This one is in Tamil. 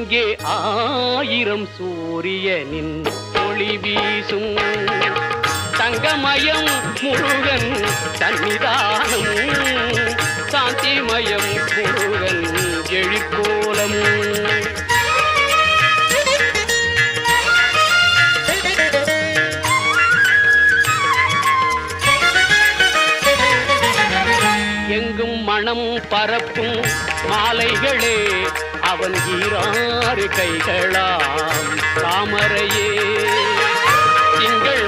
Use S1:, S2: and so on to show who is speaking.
S1: அங்கே 1000 சூரியனின் ஒளி வீசும் தங்கமயம் முருகன் சன்னிதானம் சாந்திமயம் முருகன் எழிற்கோலம் எங்கும் மனம் பரப்பும் மாலைகளே அவன் 2 கைகளாம் தாமரையே திங்கள்